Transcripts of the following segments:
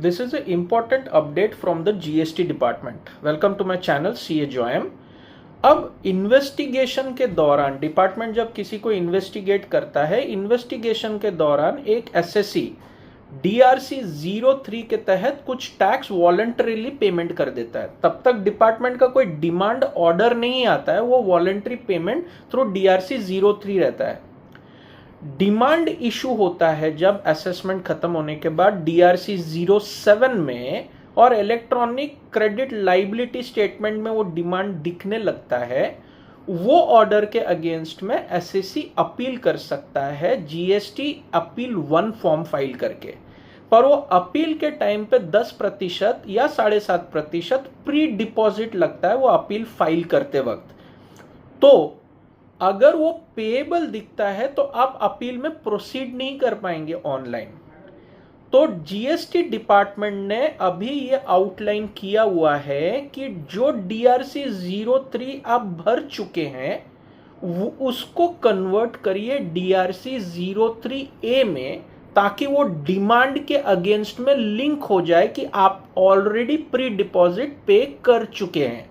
This is an important update from the GST department. Welcome to my channel CA Joyam. अब investigation के दौरान department जब किसी को इन्वेस्टिगेट करता है, इन्वेस्टिगेशन के दौरान एक एसएससी DRC 03 के तहत कुछ टैक्स वॉलंटरीली पेमेंट कर देता है। तब तक डिपार्टमेंट का कोई डिमांड ऑर्डर नहीं आता है, वो वॉलंटरी पेमेंट थ्रू DRC 03 रहता है। डिमांड इशू होता है जब असेसमेंट खत्म होने के बाद DRC 07 में और इलेक्ट्रॉनिक क्रेडिट लाइबिलिटी स्टेटमेंट में वो डिमांड दिखने लगता है। वो ऑर्डर के अगेंस्ट में एसएससी अपील कर सकता है GST अपील 1 फॉर्म फाइल करके, पर वो अपील के टाइम पे 10% या 7.5% प्री डिपॉजिट लगता है वो अपील फाइल करते वक्त। तो अगर वो पेएबल दिखता है तो आप अपील में प्रोसीड नहीं कर पाएंगे ऑनलाइन। तो जीएसटी डिपार्टमेंट ने अभी ये आउटलाइन किया हुआ है कि जो DRC 03 आप भर चुके हैं वो उसको कन्वर्ट करिए DRC 03A में, ताकि वो डिमांड के अगेंस्ट में लिंक हो जाए कि आप ऑलरेडी प्री डिपॉजिट पे कर चुके हैं।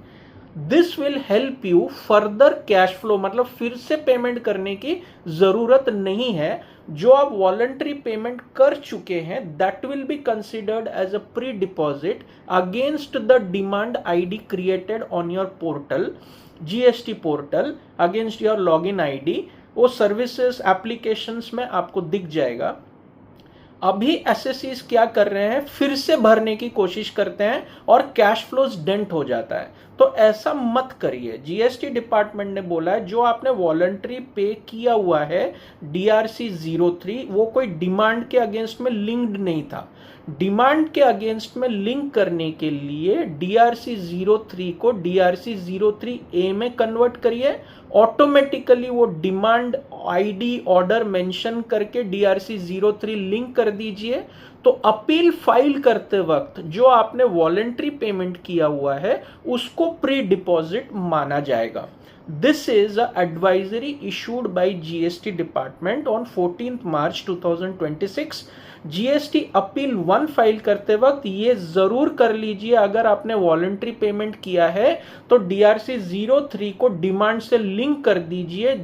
This will help you further cash flow, मतलब फिर से पेमेंट करने की जरूरत नहीं है। जो आप वॉलंटरी पेमेंट कर चुके हैं that will be considered as a pre deposit against the demand ID created on your portal, GST portal, against your login ID। वो सर्विसेज एप्लीकेशंस में आपको दिख जाएगा। अभी एसएससीज क्या कर रहे हैं, फिर से भरने की कोशिश करते हैं और कैश फ्लोज डेंट हो जाता है। तो ऐसा मत करिए। जीएसटी डिपार्टमेंट ने बोला है जो आपने वॉलंटरी पे किया हुआ है DRC 03 वो कोई डिमांड के अगेंस्ट में लिंक्ड नहीं था। डिमांड के अगेंस्ट में लिंक करने के लिए DRC 03 को DRC 03A में कन्वर्ट करिए। ऑटोमेटिकली वो डिमांड ID ऑर्डर मेंशन करके DRC 03 लिंक कर दीजिए। तो अपील फाइल करते वक्त जो आपने वॉलंटरी पेमेंट किया हुआ है उसको प्री डिपॉजिट माना जाएगा। This is a advisory issued by GST department on 14th March 2026। GST appeal 1 file करते वक्त ये जरूर कर लीजिए, अगर आपने वॉलंटरी पेमेंट किया है तो DRC 03 को डिमांड से लिंक कर दीजिए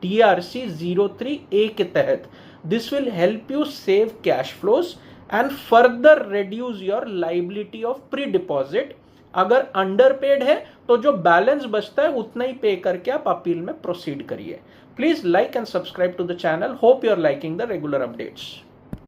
DRC 03A के तहत। This will help you save cash flows and further reduce your liability of pre-deposit। अगर अंडरपेड है तो जो बैलेंस बचता है उतना ही पे करके आप अपील में प्रोसीड करिए। Please like and subscribe to the channel. Hope you are liking the regular updates.